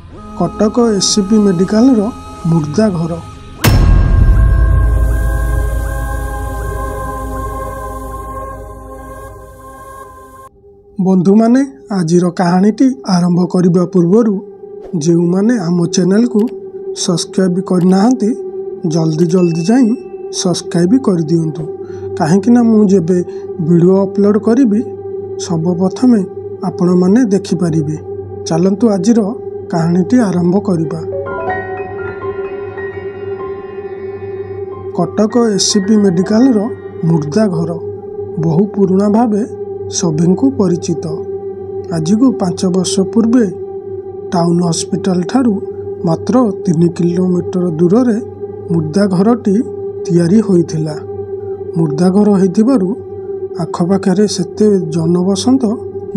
Cuttack SCP medical मुर्दा घर। बंधु माने आजिर कहानीटी आरंभ करने पूर्वर जो माने आम चैनल को सब्सक्राइब करना जल्दी जल्दी जाई सब्सक्राइब कर दियंतु कहीं मु जेबे वीडियो अपलोड करी सर्वप्रथम आपण माने देखि परिबे। चलंतु आजिर कहानीटी आरंभ करिबा। कटक एससीपी मेडिकल मुर्दा घर बहु पुराना भावे सभी को परिचित। आज को 5 वर्ष पूर्वे टाउन हॉस्पिटल ठारू मात्र 3 किलोमीटर दूर रे मुर्दा घरटी तैयारी होइथिला। मुर्दा घर होइथिबारु आखपाखे सेते जनबसंत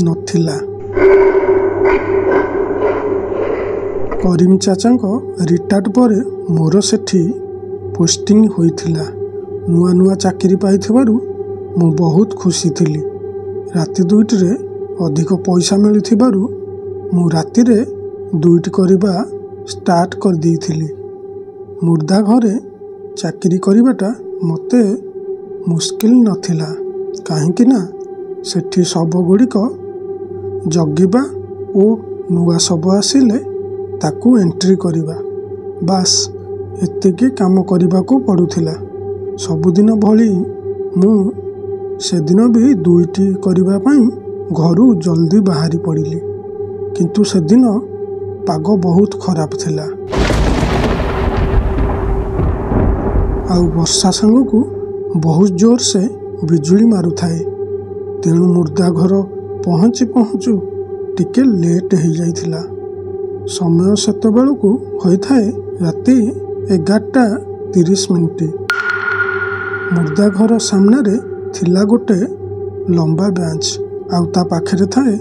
नथिला। करीम चाचा रिटायर्ड पर मोर सेठी पोस्टिंग होइथिला। नुआ नुआ चाकरी पाइथिबारु मु बहुत खुशी थिली। राति 2 रे अधिक पैसा मिलुथिबारु मु राति रे 2 करबा स्टार्ट कर देइथिली। मुर्दा घरे चाकरी करिबाटा मते मुश्किल नथिला काहेकि ना सेठी सब गुड़िक जगिबा ओ नुआ सब आसिले ताकू एंट्री करिबा बास एतिके काम करिबा को पड़ुथिला। सबुदिन भली मु सेदिन भी 2टी करिबा पई घरू जल्दी बाहरी पड़िली। किंतु सेदिन पाग बहुत खराब थिला। आउ वर्षा संग को बहुत जोर से बिजुली मारुथाए। तेणु मुर्दा घर पहुँचु पहुँचु टिके लेट हो जाइथिला। समय सेतेबेलू होता है राति 11:30। मुर्दा घर सामने थिला गोटे लंबा बेंच आउ ता पाखरे थाए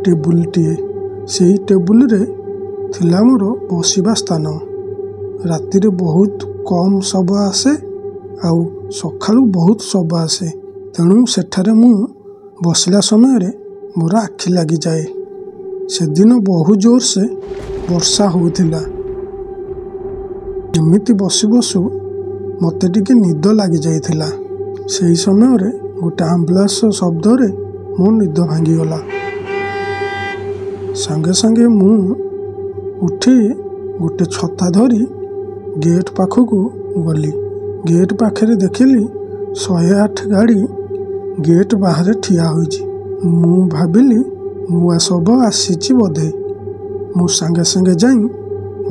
टेबुल टीए। सेही टेबुल रे थिला मोर बसिबा स्थान। राति रे बहुत कम सब आसे आउ सखालू बहुत सब आसे। तेणु सेठारे मु बसला समय रे मोर आखि लगी जाए। से दिन बहुत जोर से वर्षा होउथिला। एमिति बसु बसु मते टिके निद लगी जाइथिला। सेही समय रे गोटे एम्बुलेंस शब्द रे मो निद भांगी गला। संगे संगे मु उठी गोटे छता धरी गेट पाखकू गली। गेट पाखे देखिली 108 गाड़ी गेट बाहर ठिया होइछि। मु भाबिली नुआ सब आसीछि बोधे। मु संगे संगे जाई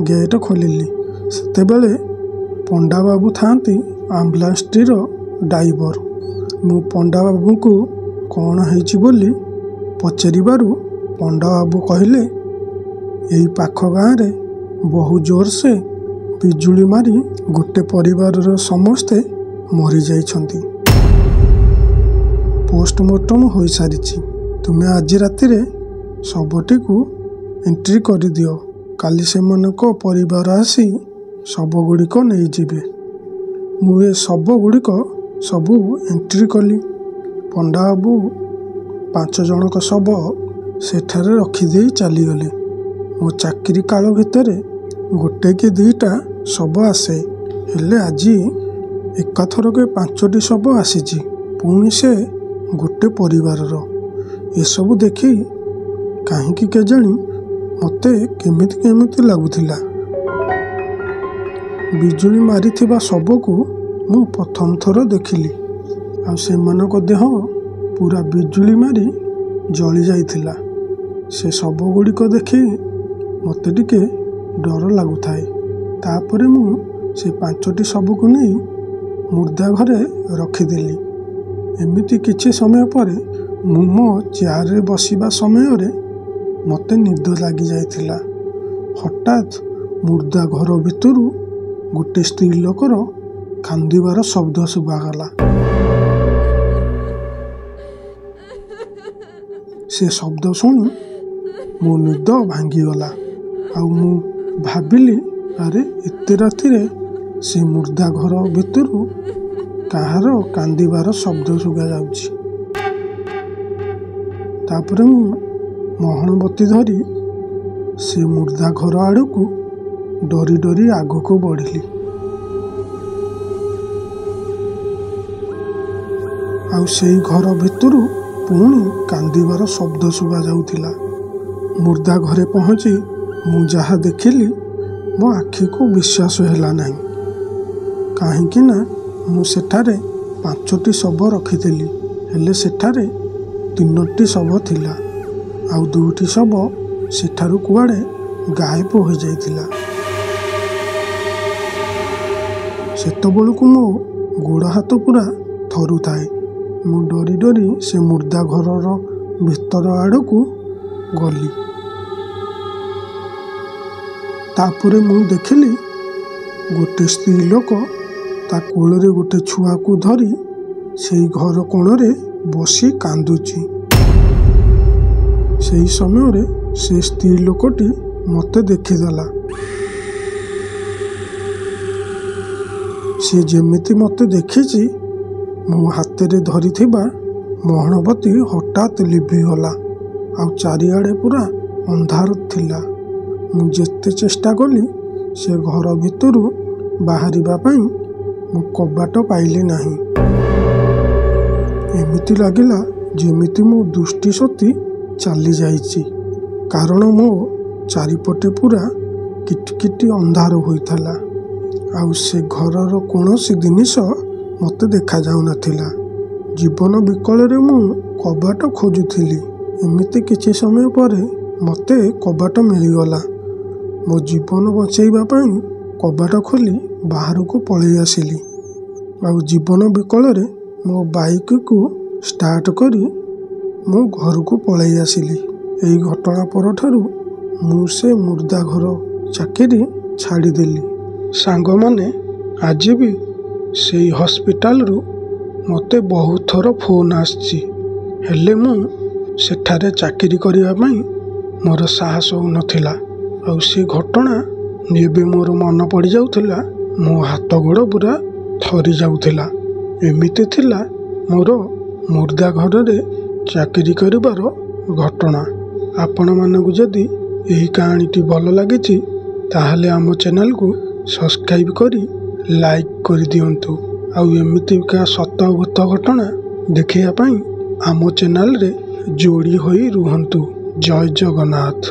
गेट खोलिली। सेतेबेले पंडा बाबू थांती एम्बुलेंस टीर ड्राइवर। मु पंडा बाबू को कौन है बोली पचारिबारु पंडा बाबू कहले यही पाख गाँव रे बहु जोर से बिजुली मारी गोटे परिवार समस्ते मरी जाइछंती। पोस्टमार्टम हो सारी। तुम्हें आज राति रे सबटी को एंट्री कर दियो। काली से मन को परिवार आसी सब गुड़िक नहीं जिबे। मुझे सब गुड़िक सब एंट्री कली। पंडा बाबू 5 जन का सब सेठारे रखिदे चलीगले। मो चाकरी काल भितर गोटे कि 2टा सब आसे हेले आज एकाथर के 5टी सब आसीची। पुणी से गोटे परिवार ये सब देखी कहीं केजाणी मते केमिति लगुथिला। बिजुली मारी सब को मु प्रथम थर देखिली। आ सेमानक देह पूरा बिजुली मारी जली जाइथिला। से सब गुड़िक देखी मते टिके डर लगुथाए। तापरे मु से 5टी सब को नहीं मुर्दा घरे रखिदेली। एमिति किछि समय पर मु मो चेयर रे बसिबा समय रे मते निद लगी जाइथिला। हठात मुर्दा घर भितरु गोटे स्त्री लोकर कांदिबार शब्द शुभागला। से शब्द शुणी मो निद भांगीगला। आउ मु भाबिली अरे एते राति रे से मुर्दा घर भितरु कहार कांदिबार शब्द शुभा जाउछि। तापरे मु मोहनबती धरी ସେ ମୁର୍ଦା ଘର ଆଡ଼କୁ ଡରି ଡରି ଆଗକୁ ବଢ଼ିଲି। ଆଉ ସେଇ ଘର ଭିତରୁ ପୁଣି କାନ୍ଦିବାର ଶବ୍ଦ ଶୁଭାଯାଉଥିଲା। ମୁର୍ଦା ଘରେ ପହଞ୍ଚି ମୁଁ ଯାହା ଦେଖିଲି ମୋ ଆଖିକୁ ବିଶ୍ୱାସ ହେଲା ନାହିଁ। କାହିଁକି ନା ମୁଁ ସେଠାରେ 5ଟି ଶବ ରଖିଥିଲି, ହେଲେ ସେଠାରେ 3ଟି ଶବ ଥିଲା ଆଉ 2ଟି ଶବ ସେଠାରୁ କୁଆଡ଼େ ଗାୟବ ହୋଇଯାଇଥିଲା। ସେତେବେଳକୁ ମୋ ଗୋଡ଼ ହାତ ପୁରା ଥରୁଥାଏ। ମୁଁ ଡରି ଡରି ସେ ମୁର୍ଦା ଘରର ଭିତର ଆଡ଼କୁ ଗଲି। ତାପରେ ମୁଁ ଦେଖିଲି ଗୋଟେ ସ୍ତ୍ରୀ ଲୋକ ତା କୋଳରେ ଗୋଟେ ଛୁଆକୁ ଧରି ସେଇ ଘର କୋଣରେ ବସି କାନ୍ଦୁଛି। ସେହି ସମୟରେ ସେ ସ୍ତ୍ରୀ ଲୋକଟି ମୋତେ ଦେଖିଦେଲା। ସେ ଯେମିତି ମୋତେ ଦେଖିଛି, ମୋ ହାତରେ ଧରିଥିବା ମହଣବତୀ ହଠାତ୍ ଲିଭିଗଲା ଆଉ ଚାରିଆଡ଼େ ପୁରା ଅନ୍ଧାର ଥିଲା। ମୁଁ ଯେତେ ଚେଷ୍ଟା କଲି ସେ ଘର ଭିତରୁ ବାହାରିବା ପାଇଁ ମୁଁ କବାଟ ପାଇଲି ନାହିଁ। ଏମିତି ଲାଗିଲା ଯେମିତି ମୋ ଦୃଷ୍ଟି ଶକ୍ତି ଚାଲିଯାଇଛି, କାରଣ ମୋ ଚାରିପଟେ ପୁରା କିଟିକିଟି ଅନ୍ଧାର ହୋଇଥିଲା ଆଉ ସେ ଘରର କୌଣସି ଜିନିଷ ମୋତେ ଦେଖାଯାଉନଥିଲା। ଜୀବନ ବିକଳରେ ମୁଁ କବାଟ ଖୋଜୁଥିଲି। ଏମିତି କିଛି ସମୟ ପରେ ମୋତେ କବାଟ ମିଳିଗଲା। ମୋ ଜୀବନ ବଞ୍ଚାଇବା ପାଇଁ କବାଟ ଖୋଲି ବାହାରକୁ ପଳେଇ ଆସିଲି ଆଉ ଜୀବନ ବିକଳରେ ମୋ ବାଇକ୍କୁ ଷ୍ଟାର୍ଟ କରି ମୁଁ ଘରକୁ ପଳେଇ ଆସିଲି। ଏହି ଘଟଣା ପରଠାରୁ ମୁଁ ସେ ମୁର୍ଦା ଘର ଚାକିରି ଛାଡ଼ିଦେଲି। ସାଙ୍ଗମାନେ ଆଜି ବି ସେଇ ହସ୍ପିଟାଲରୁ ମୋତେ ବହୁତ ଥର ଫୋନ୍ ଆସିଛି, ହେଲେ ମୁଁ ସେଠାରେ ଚାକିରି କରିବା ପାଇଁ ମୋର ସାହସ ହେଉନଥିଲା। ଆଉ ସେ ଘଟଣା ଏବେ ମୋର ମନେ ପଡ଼ିଯାଉଥିଲା, ମୋ ହାତ ଗୋଡ଼ ପୁରା ଥରି ଯାଉଥିଲା। ଏମିତି ଥିଲା ମୋର ମୁର୍ଦା ଘରରେ ଚାକିରି କରିବାର ଘଟଣା। ଆପଣମାନଙ୍କୁ ଯଦି ଏହି କାହାଣୀଟି ଭଲ ଲାଗିଛି ତାହେଲେ ଆମ ଚ୍ୟାନେଲକୁ ସବସ୍କ୍ରାଇବ୍ କରି ଲାଇକ୍ କରିଦିଅନ୍ତୁ। ଆଉ ଏମିତିକା ସତ ଭୂତ ଘଟଣା ଦେଖିବା ପାଇଁ ଆମ ଚ୍ୟାନେଲରେ ଯୋଡ଼ି ହୋଇ ରୁହନ୍ତୁ। ଜୟ ଜଗନ୍ନାଥ।